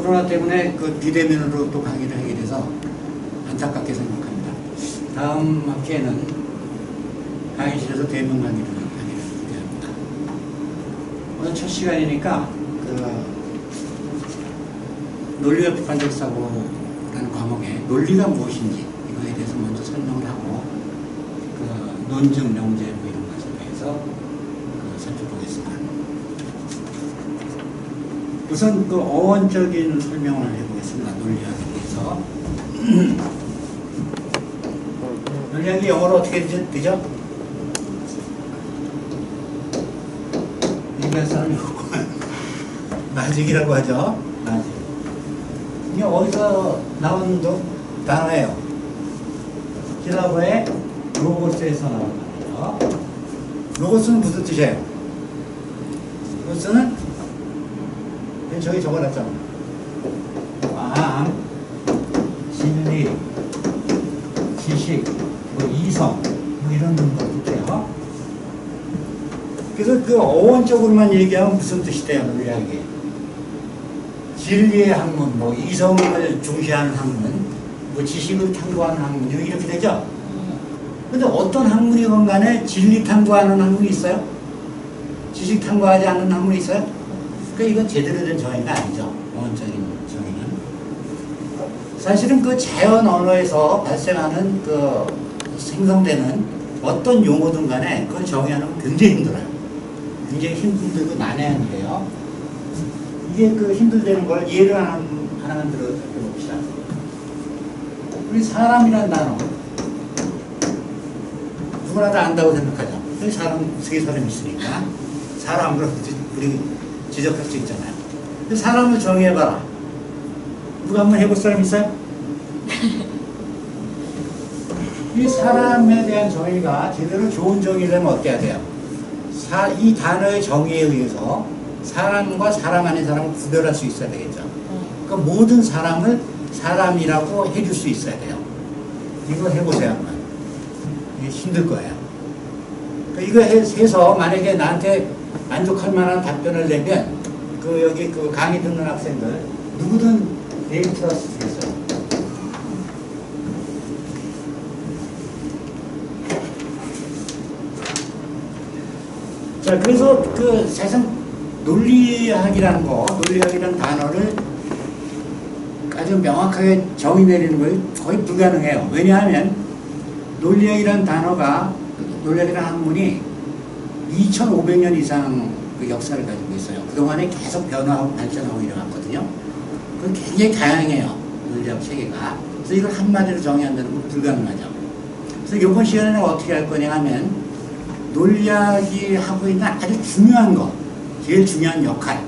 코로나 때문에 그 비대면으로 또 강의를 하게 돼서 안타깝게 생각합니다. 다음 학기에는 강의실에서 대면 강의를 하기를 기대합니다. 오늘 첫 시간이니까 논리와 비판적 사고라는 과목에 논리가 무엇인지 이거에 대해서 먼저 설명을 하고 논증, 명제 뭐 이런 것에 대해서 살펴보겠습니다. 우선 어원적인 설명을 해보겠습니다. 논리학에 대해서. 논리학이 영어로 어떻게 되죠? 얘기할 사람이 없구만. 마직이라고 하죠. 마직. 이게 어디서 나온 단어예요? 힐라버의 로고스에서 나온 단어예요. 로고스는 무슨 뜻이에요? 로고스는 저기 적어놨잖아. 마음, 진리, 지식, 이성, 이런 것들이에요. 그래서 어원적으로만 얘기하면 무슨 뜻이 돼요, 논리학이? 진리의 학문, 이성을 중시하는 학문, 지식을 탐구하는 학문, 이렇게 되죠? 근데 어떤 학문이건 간에 진리 탐구하는 학문이 있어요? 지식 탐구하지 않는 학문이 있어요? 그러니까 이건 제대로 된 정의가 아니죠. 어원적인 정의는. 사실은 자연 언어에서 발생하는 생성되는 어떤 용어든 간에 그걸 정의하는 건 굉장히 힘들어요. 굉장히 힘들고 난해한 일이에요. 이게 힘들다는 걸 예를 하나만 들어 봅시다. 우리 사람이라는 단어. 누구나 다 안다고 생각하죠. 세계 사람이 있으니까. 사람으로 우리 지적할 수 있잖아요. 사람을 정의해봐라. 누가 한번 해볼 사람 있어요? 이 사람에 대한 정의가 제대로 좋은 정의라면 어떻게 해야 돼요? 이 단어의 정의에 의해서 사람과 사람 아닌 사람을 구별할 수 있어야 되겠죠. 그러니까 모든 사람을 사람이라고 해줄 수 있어야 돼요. 이거 해보세요 한번. 이게 힘들 거예요. 이거 해서 만약에 나한테 만족할 만한 답변을 내면 여기 강의 듣는 학생들 누구든 데이트할 수 있어요. 자, 그래서 사실 논리학이라는 단어를 아주 명확하게 정의 내리는 걸 거의 불가능해요. 왜냐하면 논리학이라는 학문이 2500년 이상 역사를 가지고 있어요. 그동안에 계속 변화하고 발전하고 이래왔거든요. 그건 굉장히 다양해요. 논리학 체계가. 그래서 이걸 한마디로 정의한다는 건 불가능하죠. 그래서 이번 시간에는 어떻게 할 거냐 하면 논리학이 하고 있는 아주 중요한 것, 제일 중요한 역할,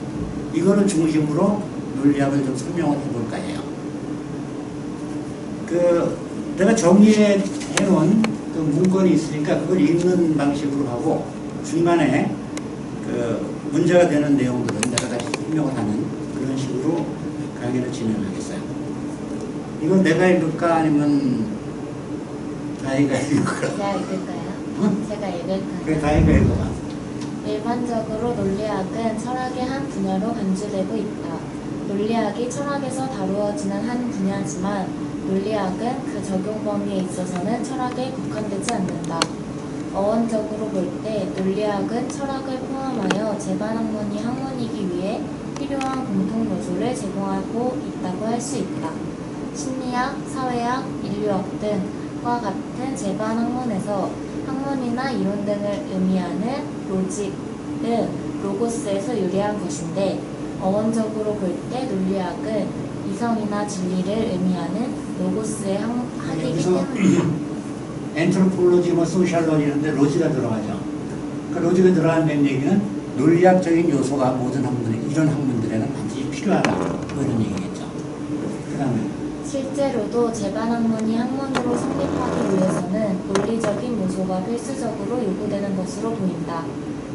이거를 중심으로 논리학을 좀 설명을 해볼까 해요. 내가 정리해 놓은 문건이 있으니까 그걸 읽는 방식으로 하고 중간에 문제가 되는 내용들은 내가 다시 설명을 하는 그런 식으로 강의를 진행하겠어요. 이건 내가 읽을까 아니면 다이가 읽을까? 제가 읽을까요? 응? 제가 읽을까요? 그래, 다이가 읽어봐. 일반적으로 논리학은 철학의 한 분야로 간주되고 있다. 논리학이 철학에서 다루어지는 한 분야지만 논리학은 그 적용 범위에 있어서는 철학에 국한되지 않는다. 어원적으로 볼 때 논리학은 철학을 포함하여 제반학문이 학문이기 위해 필요한 공통 요소를 제공하고 있다고 할 수 있다. 심리학, 사회학, 인류학 등과 같은 제반학문에서 학문이나 이론 등을 의미하는 로직은 로고스에서 유래한 것인데 어원적으로 볼 때 논리학은 이성이나 진리를 의미하는 로고스의 학이기 때문이다. 엔트로폴로지, 소셜로지 이런데 로지가 들어가죠. 그 로지가 들어가는 얘기는 논리학적인 요소가 모든 이런 학문들에는 반드시 필요하다. 이런 얘기겠죠. 그 다음에 실제로도 제반학문이 학문으로 성립하기 위해서는 논리적인 요소가 필수적으로 요구되는 것으로 보인다.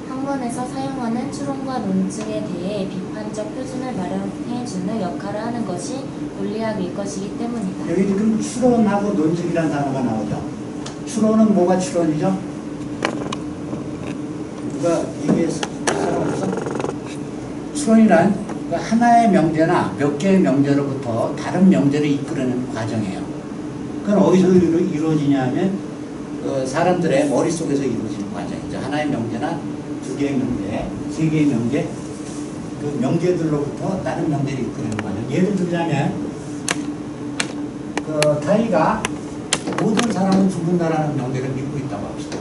학문에서 사용하는 추론과 논증에 대해 비판적 표준을 마련해주는 역할을 하는 것이 논리학일 것이기 때문이다. 여기 지금 추론하고 논증이라는 단어가 나오죠. 추론은 뭐가 추론이죠? 누가 얘기했어? 추론이란 그러니까 하나의 명제나 몇 개의 명제로부터 다른 명제를 이끌어내는 과정이에요. 그건 어디서 이루어지냐 하면 사람들의 머릿속에서 이루어지는 과정이죠. 하나의 명제나 두 개의 명제, 세 개의 명제, 그 명제들로부터 다른 명제를 이끌어내는 과정. 예를 들자면 타이가 모든 사람은 죽는다라는 명제를 믿고 있다고 합시다.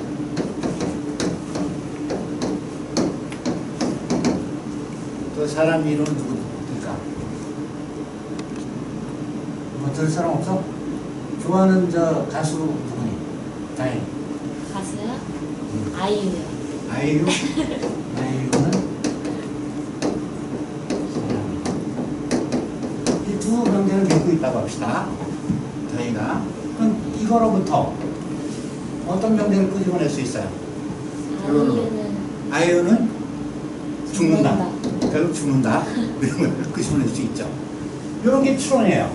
그 사람 이름은 누구일까? 뭐 들 사람 없어? 좋아하는 저 가수 누구니? 타이. 가수요? 아이유요. 아이유? 아이유는 이 두 명제를 믿고 있다고 합시다. 저희가 그럼 이거로부터 어떤 명제를 끄집어낼 수 있어요? 아이유는 죽는다. 결국 죽는다. 이런 걸 끄집어낼 수 있죠. 이런 게 추론이에요.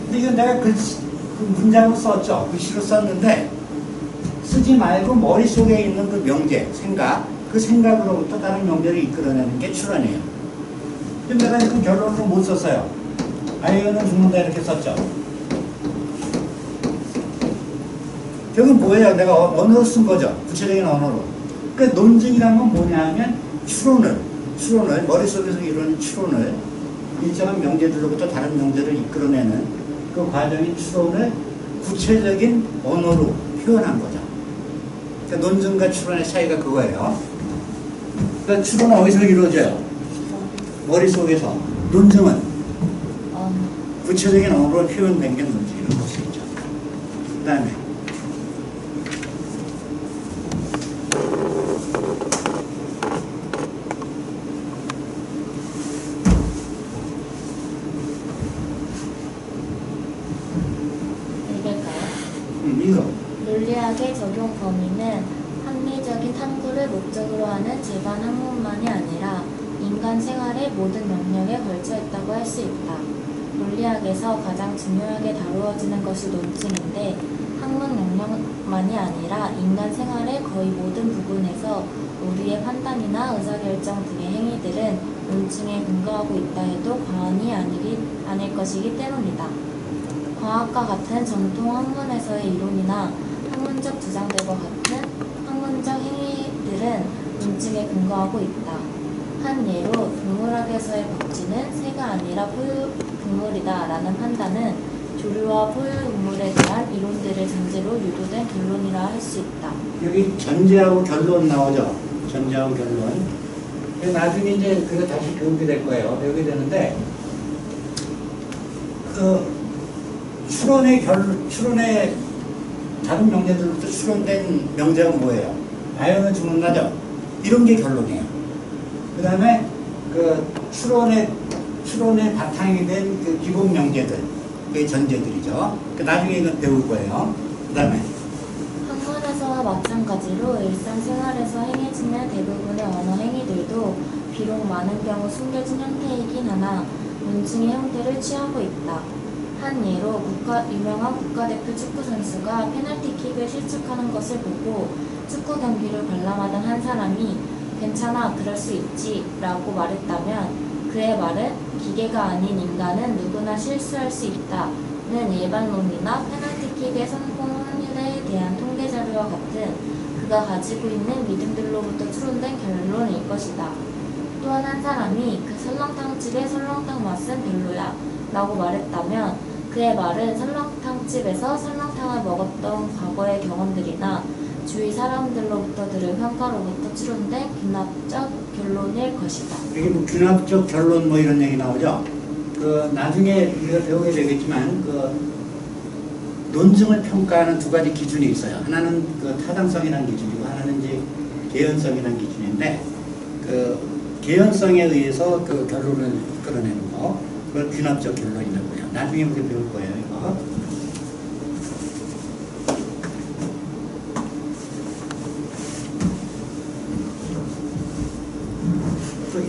근데 이건 내가 그 문장을 썼죠. 글씨로 썼는데 쓰지 말고 머릿속에 있는 그 명제, 생각, 그 생각으로부터 다른 명제를 이끌어내는 게 추론이에요. 근데 내가 그 결론으로 못 썼어요. 아이유는 죽는다 이렇게 썼죠. 결국은 뭐예요? 내가 언어로 쓴 거죠. 구체적인 언어로. 그러니까 논증이란 건 뭐냐 하면 추론을 머릿속에서 이루어진 추론을 일정한 명제들로부터 다른 명제를 이끌어내는 그 과정인 추론을 구체적인 언어로 표현한 거죠. 그러니까 논증과 추론의 차이가 그거예요. 그러니까 추론은 어디서 이루어져요? 머릿속에서. 논증은 구체적인 언어로 표현된 게 논증이라고 볼 수 있죠. 그 다음에 이거 논리학의 적용 범위는 합리적인 탐구를 목적으로 하는 재반 학문만이 아니라 인간 생활의 모든 영역에 걸쳐 있다고 할 수 있다. 논리학에서 가장 중요하게 다루어지는 것이 논증인데 학문 영역만이 아니라 인간 생활의 거의 모든 부분에서 우리의 판단이나 의사결정 등의 행위들은 논증에 근거하고 있다 해도 과언이 아닐 것이기 때문이다. 과학과 같은 전통 학문에서의 이론이나 학문적 주장들과 같은 학문적 행위들은 논증에 근거하고 있다. 한 예로 동물학에서의 복지는 새가 아니라 포유동물이다 라는 판단은 조류와 포유동물에 대한 이론들을 전제로 유도된 결론이라 할 수 있다. 여기 전제하고 결론 나오죠. 전제하고 결론. 나중에 이제 그거 다시 배우게 될 거예요. 배우게 되는데 추론의 다른 명제들부터 추론된 명제가 뭐예요? 아이유는 죽는다죠? 이런 게 결론이에요. 그 다음에 추론의 바탕이 된 그 기본 명제들, 그게 전제들이죠. 나중에 이건 배울 거예요. 그 다음에 학문에서와 마찬가지로 일상생활에서 행해지는 대부분의 언어 행위들도 비록 많은 경우 숨겨진 형태이긴 하나 논증의 형태를 취하고 있다. 한 예로 유명한 국가대표 축구 선수가 페널티킥을 실축하는 것을 보고 축구 경기를 관람하던 한 사람이 괜찮아, 그럴 수 있지 라고 말했다면 그의 말은 기계가 아닌 인간은 누구나 실수할 수 있다는 일반론이나 페널티킥의 성공 확률에 대한 통계 자료와 같은 그가 가지고 있는 믿음들로부터 추론된 결론일 것이다. 또한 한 사람이 그 설렁탕집의 설렁탕 맛은 별로야 라고 말했다면 그의 말은 설렁탕집에서 설렁탕을 먹었던 과거의 경험들이나 주위 사람들로부터 들은 평가로부터 추론된 균합적 결론일 것이다. 이게 뭐 균합적 결론 뭐 이런 얘기 나오죠. 나중에 우리가 배우게 되겠지만 논증을 평가하는 두 가지 기준이 있어요. 하나는 타당성이라는 기준이고 하나는 이제 개연성이라는 기준인데 개연성에 의해서 결론을 끌어내는 거, 그걸 균합적 결론이라고 해요. 나중에 우리 배울 거예요, 이거.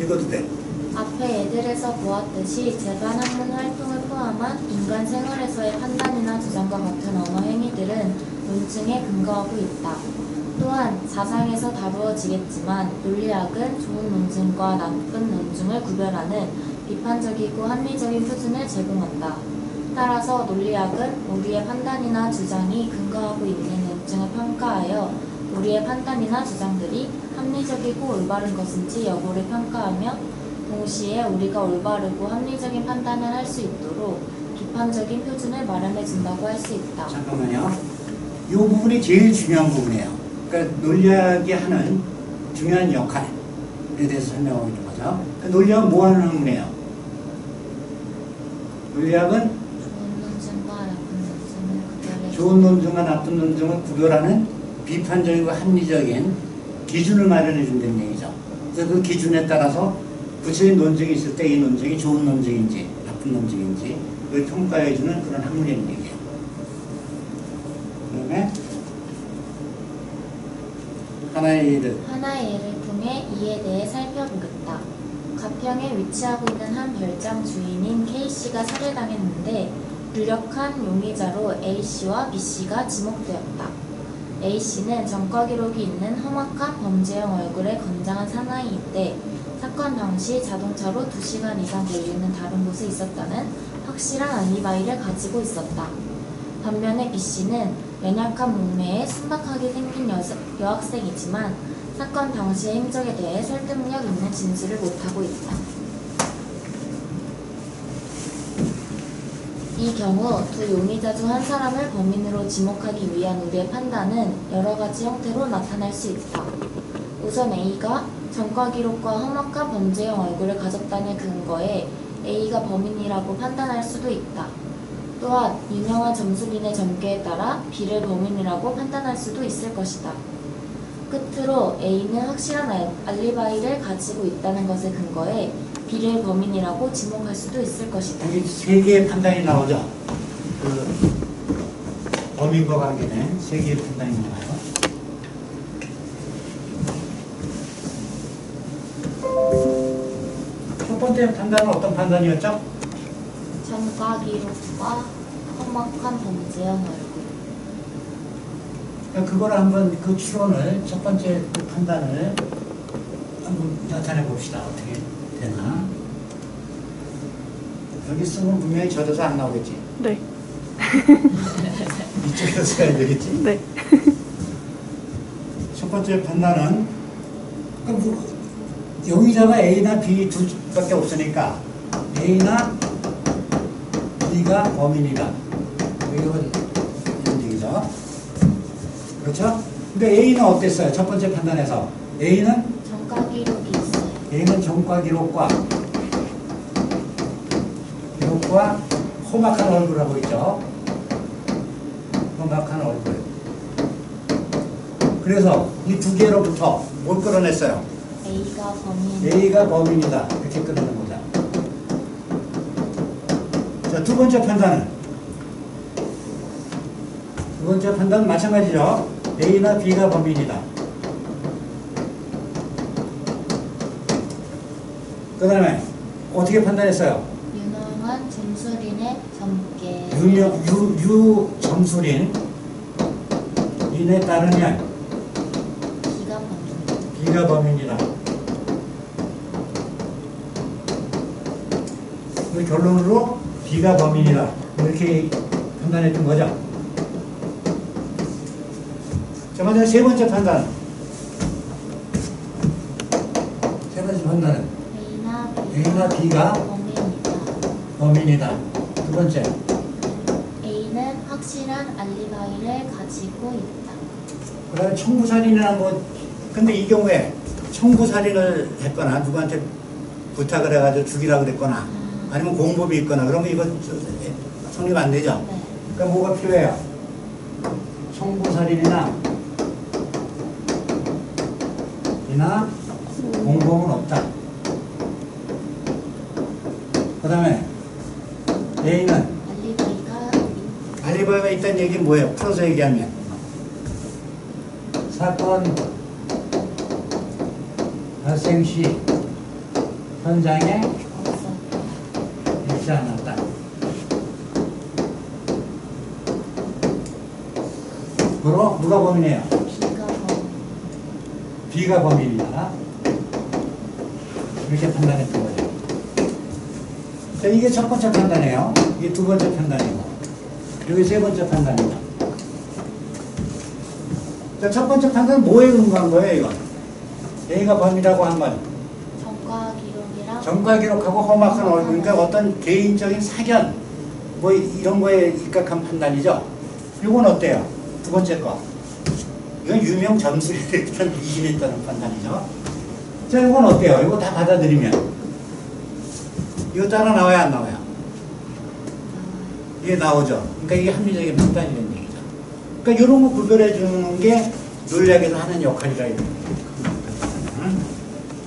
읽어도 돼. 앞에 예들에서 보았듯이 재반학문 활동을 포함한 인간 생활에서의 판단이나 주장과 같은 언어 행위들은 논증에 근거하고 있다. 또한 사상에서 다루어지겠지만 논리학은 좋은 논증과 나쁜 논증을 구별하는 비판적이고 합리적인 표준을 제공한다. 따라서 논리학은 우리의 판단이나 주장이 근거하고 있는 논증을 평가하여 우리의 판단이나 주장들이 합리적이고 올바른 것인지 여부를 평가하며 동시에 우리가 올바르고 합리적인 판단을 할 수 있도록 비판적인 표준을 마련해 준다고 할 수 있다. 잠깐만요. 이 부분이 제일 중요한 부분이에요. 그러니까 논리학이 하는 중요한 역할에 대해서 설명하고 있는 거죠. 그러니까 논리학은 뭐 하는 학문이에요? 논리학은 좋은 논증과 나쁜 논증을 구별하는 비판적이고 합리적인 기준을 마련해 준다는 얘기죠. 그래서 그 기준에 따라서 구체적인 논증이 있을 때 이 논증이 좋은 논증인지 나쁜 논증인지 그걸 평가해 주는 그런 학문이라는 얘기예요. 그 다음에 하나의 예를 통해 이에 대해 살펴보겠다. 가평에 위치하고 있는 한 별장 주인인 K씨가 살해당했는데 유력한 용의자로 A씨와 B씨가 지목되었다. A씨는 전과 기록이 있는 험악한 범죄형 얼굴의 건장한 사나이인데 사건 당시 자동차로 2시간 이상 걸리는 다른 곳에 있었다는 확실한 알리바이를 가지고 있었다. 반면에 B씨는 연약한 몸매에 순박하게 생긴 여학생이지만 사건 당시의 행적에 대해 설득력 있는 진술을 못하고 있다. 이 경우 두 용의자 중 한 사람을 범인으로 지목하기 위한 우리의 판단은 여러 가지 형태로 나타날 수 있다. 우선 A가 전과 기록과 험악한 범죄형 얼굴을 가졌다는 근거에 A가 범인이라고 판단할 수도 있다. 또한 유명한 점술인의 점괘에 따라 B를 범인이라고 판단할 수도 있을 것이다. 끝으로 A는 확실한 알리바이를 가지고 있다는 것에 근거해 B를 범인이라고 지목할 수도 있을 것이다. 여기 세 개의 판단이 나오죠. 그 범인과 관계된 세 개의 판단이 나와요. 첫 번째 판단은 어떤 판단이었죠? 전과 기록과 험악한 범죄형 얼굴. 그걸 한번 그 추론을 첫 번째 그 판단을 한번 나타내 봅시다. 어떻게 되나? 여기 쓰면 분명히 젖어서 안 나오겠지? 네. 이쪽에서 써야 되겠지? 네. 첫 번째 판단은 용의자가 A나 B 둘밖에 없으니까 A나 B가 범인이다. 이건 이런 얘기죠. 그렇죠? 근데 A는 어땠어요? 첫 번째 판단에서 A는 전과 기록이 있어요. A는 전과 기록과 험악한 얼굴이라고 있죠. 험악한 얼굴. 그래서 이 두 개로부터 뭘 끌어냈어요? A가 범인이다. 이렇게 끌어낸 거죠. 자, 두 번째 판단은? 두 번째 판단은 마찬가지죠. A나 B가 범인이다. 그 다음에 어떻게 판단했어요? 유명한 점술인의 점괘. 점술인에 따르면 B가 범인이다. 그 결론으로 B가 범인이다. 이렇게 판단했던 거죠. 자, 먼저 세 번째 판단. 세 번째 판단은 A나 B가 범인이다. 두 번째. A는 확실한 알리바이를 가지고 있다. 그 다음에 청부살인이나 근데 이 경우에 청부살인을 했거나 누구한테 부탁을 해가지고 죽이라 그랬거나 아니면 공범이 있거나 그러면 이거 성립 안 되죠? 네. 그러니까 뭐가 필요해요? 청부살인이나 공범은 없다. 그 다음에 A는 알리바이가 있다는 얘기는 뭐예요? 풀어서 얘기하면 사건 발생 시 현장에 있지 않았다. 그럼 누가 범인이에요? B가 범인이다. 이렇게 판단했던 거죠. 자, 이게 첫 번째 판단이에요. 이게 두 번째 판단이고, 여기 세 번째 판단이고. 자, 첫 번째 판단은 뭐에 근거한 거예요, 이건? A가 범이라고 한 건 전과 기록이랑 전과 기록하고 험악한 얼굴, 그러니까 어떤 개인적인 사견, 뭐 이런 거에 입각한 판단이죠. 이건 어때요? 두 번째 거. 이건 유명 점술에 대한 미신했다는 판단이죠. 자, 이건 어때요? 이거 다 받아들이면. 이거 따라 나와야 안 나와요? 이게 나오죠. 그러니까 이게 합리적인 판단이라는 얘기죠. 그러니까 이런 거 구별해 주는 게 논리학에서 하는 역할이라 이런 거예요.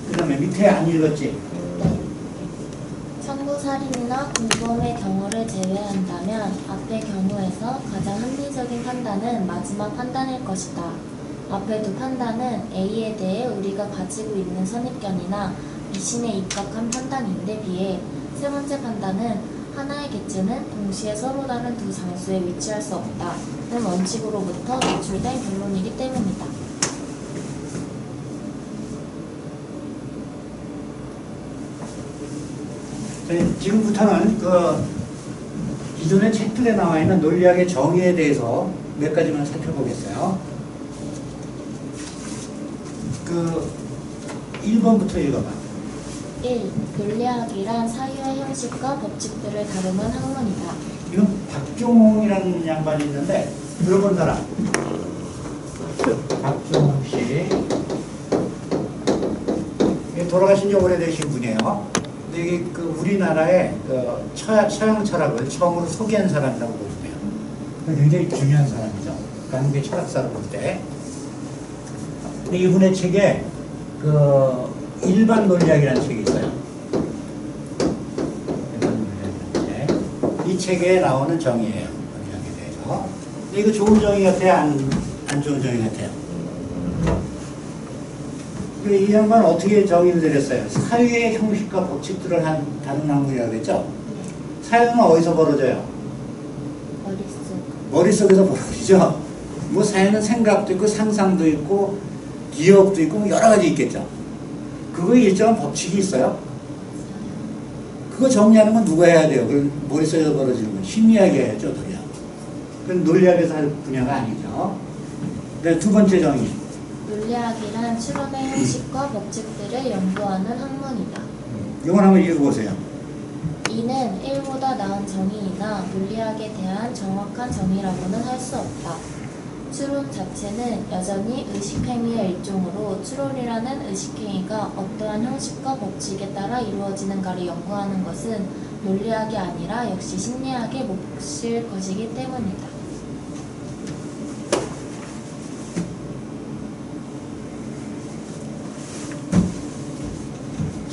그 다음에 밑에 안 읽었지? 청부살인이나 공범의 경우를 제외한다면 앞의 경우에서 가장 합리적인 판단은 마지막 판단일 것이다. 앞의 두 판단은 A에 대해 우리가 가지고 있는 선입견이나 미신에 입각한 판단인데 비해 세 번째 판단은 하나의 객체는 동시에 서로 다른 두 장소에 위치할 수 없다는 원칙으로부터 노출된 결론이기 때문이다. 지금부터는 기존의 책들에 나와 있는 논리학의 정의에 대해서 몇 가지만 살펴보겠어요. 1번부터 읽어봐. 1. 논리학이란 사유의 형식과 법칙들을 다루는 학문이다. 이건 박종홍이라는 양반이 있는데 들어본 사람? 박종홍 씨. 돌아가신 지 오래되신 분이에요. 근데 이게 우리나라의 서양 철학을 처음으로 소개한 사람이라고 보시면 굉장히 중요한 사람이죠. 한국의 철학사로 볼 때. 근데 이분의 책에 일반 논리학이라는 책이 있어요. 일반 논리학이라는 책. 이 책에 나오는 정의예요. 논리학에 대해서. 근데 이거 좋은 정의 같아요? 안 좋은 정의 같아요? 이 양반은 어떻게 정의를 내렸어요? 사유의 형식과 법칙들을 다룬 학문이라고 했죠? 사유는 어디서 벌어져요? 머릿속에서 벌어지죠? 뭐 사유는 생각도 있고 상상도 있고 기억도 있고 뭐 여러 가지 있겠죠? 그거에 일정한 법칙이 있어요? 그거 정리하는 건 누가 해야 돼요? 그건 머릿속에서 벌어지는 건 심리학이 해야죠, 논리학. 그건 논리학에서 할 분야가 아니죠. 네, 두 번째 정의. 논리학이란 추론의 형식과 법칙들을 연구하는 학문이다. 이건 한번 읽어보세요. 이는 1보다 나은 정의이나 논리학에 대한 정확한 정의라고는 할 수 없다. 추론 자체는 여전히 의식행위의 일종으로 추론이라는 의식행위가 어떠한 형식과 법칙에 따라 이루어지는가를 연구하는 것은 논리학이 아니라 역시 심리학의 몫일 것이기 때문이다.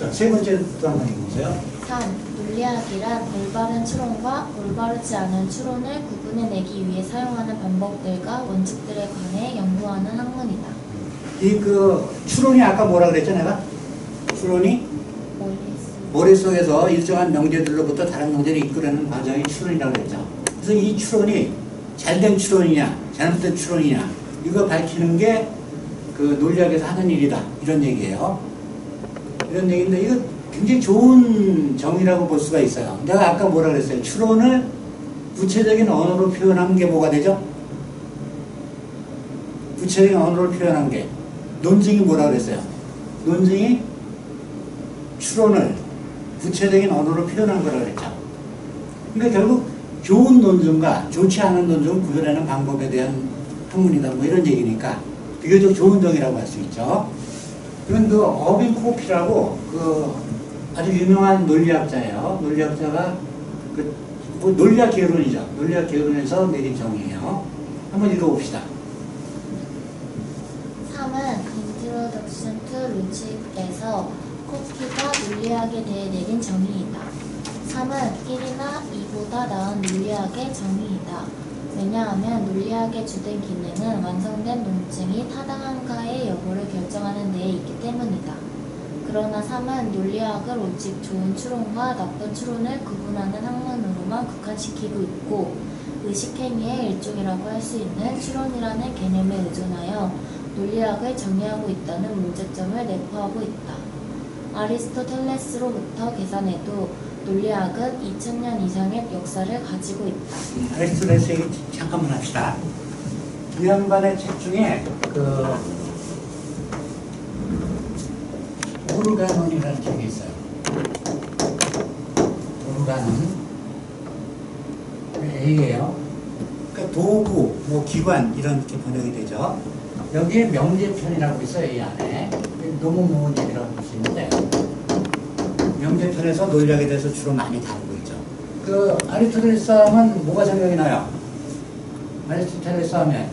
자, 세 번째도 한번 읽어보세요. 3. 논리학이란 올바른 추론과 올바르지 않은 추론을 구분해내기 위해 사용하는 방법들과 원칙들에 관해 연구하는 학문이다. 추론이 아까 뭐라 그랬죠, 내가? 추론이 머릿속에서 일정한 명제들로부터 다른 명제를 이끌어내는 과정이 추론이라고 그랬죠. 그래서 이 추론이 잘된 추론이냐, 잘못된 추론이냐, 이거 밝히는 게 논리학에서 하는 일이다. 이런 얘기예요. 이런 얘기인데, 이거 굉장히 좋은 정의라고 볼 수가 있어요. 내가 아까 뭐라 그랬어요? 추론을 구체적인 언어로 표현한 게 뭐가 되죠? 구체적인 언어로 표현한 게. 논증이 뭐라 그랬어요? 논증이 추론을 구체적인 언어로 표현한 거라 그랬죠. 그러니까 결국 좋은 논증과 좋지 않은 논증을 구별하는 방법에 대한 학문이다. 뭐 이런 얘기니까 비교적 좋은 정의라고 할 수 있죠. 그건 어빈 코피라고 아주 유명한 논리학자예요. 논리학자가 논리학 개론이죠. 논리학 개론에서 내린 정의예요. 한번 읽어봅시다. 3은 Introduction to Logic에서 코피가 논리학에 대해 내린 정의이다. 3은 1이나 2보다 나은 논리학의 정의이다. 왜냐하면 논리학의 주된 기능은 완성된 논증이 타당한가의 여부를 결정하는 데에 있기 때문이다. 그러나 3은 논리학을 오직 좋은 추론과 나쁜 추론을 구분하는 학문으로만 국한시키고 있고 의식행위의 일종이라고 할 수 있는 추론이라는 개념에 의존하여 논리학을 정의하고 있다는 문제점을 내포하고 있다. 아리스토텔레스로부터 계산해도 논리학은 2000년 이상의 역사를 가지고 있다. 아리스토텔레스 얘기 잠깐만 합시다. 이 양반의 책 중에 오르가논이라는 책이 있어요. 오르가논 A예요. 그러니까 도구, 뭐 기관 이런 게 번역이 되죠. 여기에 명제편이라고 있어요. 이 안에 너무 모은 얘기라고 볼 수 있는데 명제편에서 논리학에 대해서 주로 많이 다루고 있죠. 그 아리스토텔레스 하면 뭐가 생각이 나요? 아리스토텔레스 하면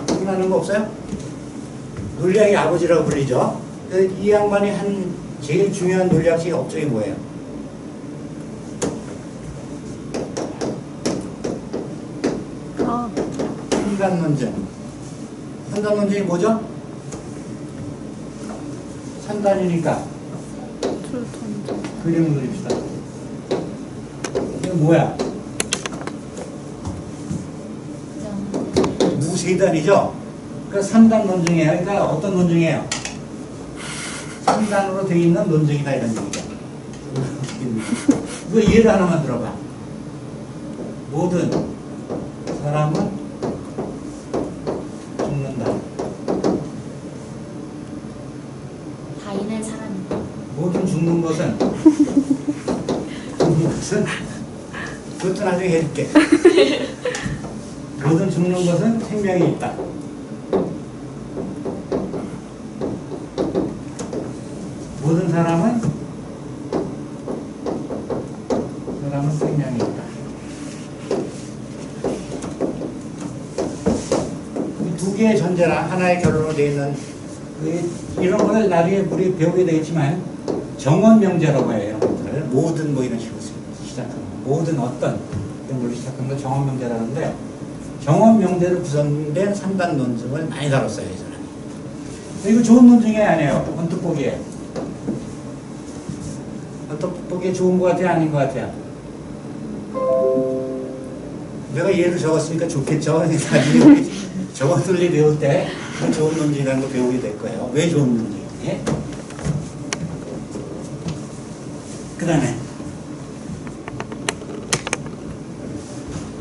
생각나는 거 없어요? 논리학의 아버지라고 불리죠. 이 양반이 한 제일 중요한 논리학적인 업적이 뭐예요? 산단론증. 산단론증이 뭐죠? 산단이니까 그림을 그립시다. 이거 뭐야? 무세단이죠? 그러니까 산단 논증이에요. 그러니까 어떤 논증이에요? 산단으로 되어 있는 논증이다 이런 얘기죠. 이거 예를 하나만 들어봐. 모든 사람은 죽는다. 다인의 사람이다. 모든 죽는 것은 그것도 나중에 해줄게. 모든 죽는 것은 생명이 있다. 모든 사람은 생명이 있다. 이 두 개의 전제랑 하나의 결론으로 되어 있는 이런 거를 나중에 우리 배우게 되겠지만 정언명제라고 해요. 이런 것들을 모든 뭐 이런 식으로 시작하는 거. 모든 어떤 이런 걸로 시작하는 걸 정언명제라는데 정언명제로 구성된 삼단 논증을 많이 다뤘어요. 이 사람이. 이거 좋은 논증이 아니에요. 언뜻 보기에. 언뜻 보기에 좋은 것 같아요? 아닌 것 같아요? 내가 예를 적었으니까 좋겠죠. 나중에 저거 논리 배울 때 좋은 논증이라는 거 배우게 될 거예요. 왜 좋은 논증이지? 그 다음에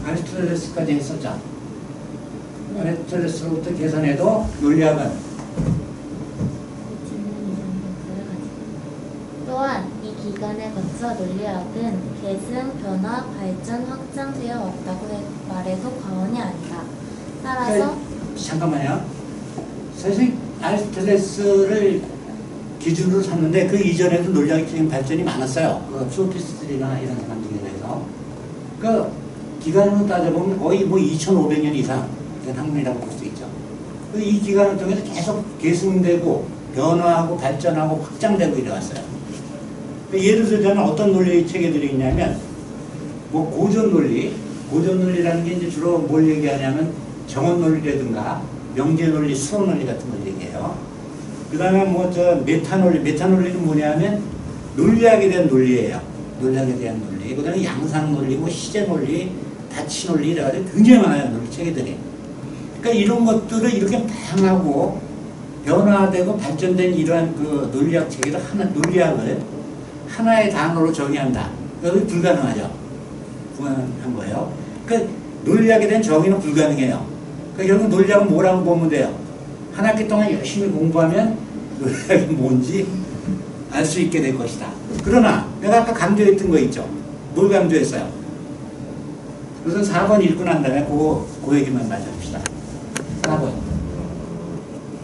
아리스토텔레스까지 했었죠. 아리스토텔레스로부터 계산해도 논리학은 또한 이 기간에 거쳐 논리학은 계승, 변화, 발전, 확장되어 왔다고 말해도 과언이 아니다. 따라서 잠깐만요. 사실 아리스토텔레스를 기준으로 삼는데 그 이전에도 논리학적인 발전이 많았어요. 그 소피스트들이나 이런 사람들에 대해서. 그 기간으로 따져보면 거의 뭐 2,500년 이상 된 학문이라고 볼 수 있죠. 이 기간을 통해서 계속 계승되고 변화하고 발전하고 확장되고 이래왔어요. 예를 들자면 어떤 논리 체계들이 있냐면 뭐 고전 논리라는 게 이제 주로 뭘 얘기하냐면 정언 논리라든가 명제 논리, 수론 논리 같은 걸 얘기해요. 그 다음에 뭐 메타논리는 뭐냐면 논리학에 대한 논리예요. 논리학에 대한 논리. 그 다음에 양상 논리, 뭐 시제 논리, 다치 논리 이래가지고 굉장히 많아요. 논리 체계들이. 그러니까 이런 것들을 이렇게 다양하고 변화되고 발전된 이러한 그 논리학 체계를 논리학을 하나의 단어로 정의한다. 그것이 불가능하죠. 불가능한 거예요. 그러니까 논리학에 대한 정의는 불가능해요. 그러니까 결국 논리학은 뭐라고 보면 돼요. 한 학기 동안 열심히 공부하면 논리학이 뭔지 알 수 있게 될 것이다. 그러나 내가 아까 강조했던 거 있죠. 뭘 강조했어요? 우선 4번 읽고 난 다음에 그 얘기만 맞춰봅시다. 4번.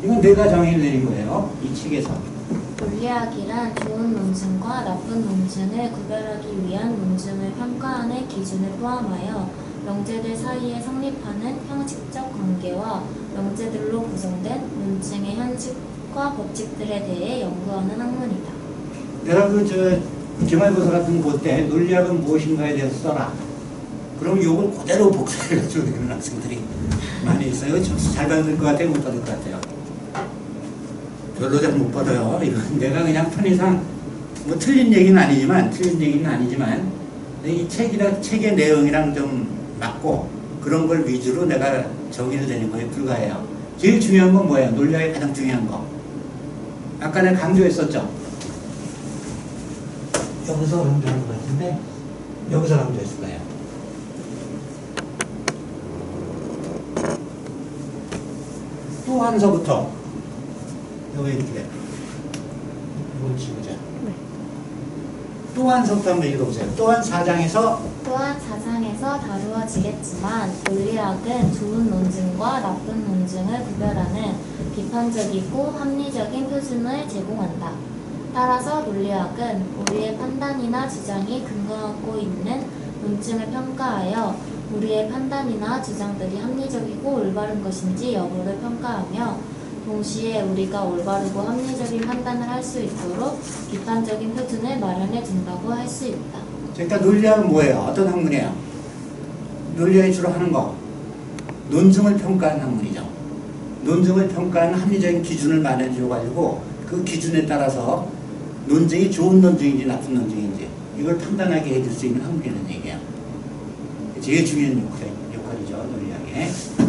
이건 내가 정의를 내린 거예요. 이 책에서. 논리학이란 좋은 논증과 나쁜 논증을 구별하기 위한 논증을 평가하는 기준을 포함하여 명제들 사이에 성립하는 형식적 관계와 명제들로 구성된 논증의 현식과 법칙들에 대해 연구하는 학문이다. 내가 기말고사 같은 거 볼 때 논리학은 무엇인가에 대해서 써라. 그럼 이걸 그대로 복사해가지고 이런 학생들이 많이 있어요. 점수 잘 받을 것 같아요? 못 받을 것 같아요? 별로 잘 못 받아요. 이런 내가 그냥 편의상 뭐 틀린 얘기는 아니지만 이 책의 내용이랑 좀 맞고 그런 걸 위주로 내가 정의를 내는 거에 불과해요. 제일 중요한 건 뭐예요? 논리학의 가장 중요한 거. 아까 내가 강조했었죠. 여기서 강조하는 것 같은데 여기서 강조했을 거예요. 또 한서부터 여기 이렇게 돼. 이걸 지우자. 또 한서부터 한번 읽어보세요. 또한 4장에서 또한 사상에서 다루어지겠지만 논리학은 좋은 논증과 나쁜 논증을 구별하는 비판적이고 합리적인 표준을 제공한다. 따라서 논리학은 우리의 판단이나 주장이 근거하고 있는 논증을 평가하여 우리의 판단이나 주장들이 합리적이고 올바른 것인지 여부를 평가하며 동시에 우리가 올바르고 합리적인 판단을 할 수 있도록 비판적인 표준을 마련해 준다고 할 수 있다. 그러니까 논리학은 뭐예요? 어떤 학문이에요? 논리학이 주로 하는 거 논증을 평가하는 학문이죠. 논증을 평가하는 합리적인 기준을 마련해 줘가지고 그 기준에 따라서 논증이 좋은 논증인지 나쁜 논증인지 이걸 판단하게 해줄 수 있는 학문이라는 얘기예요. 제일 중요한 역할이죠, 논리학에.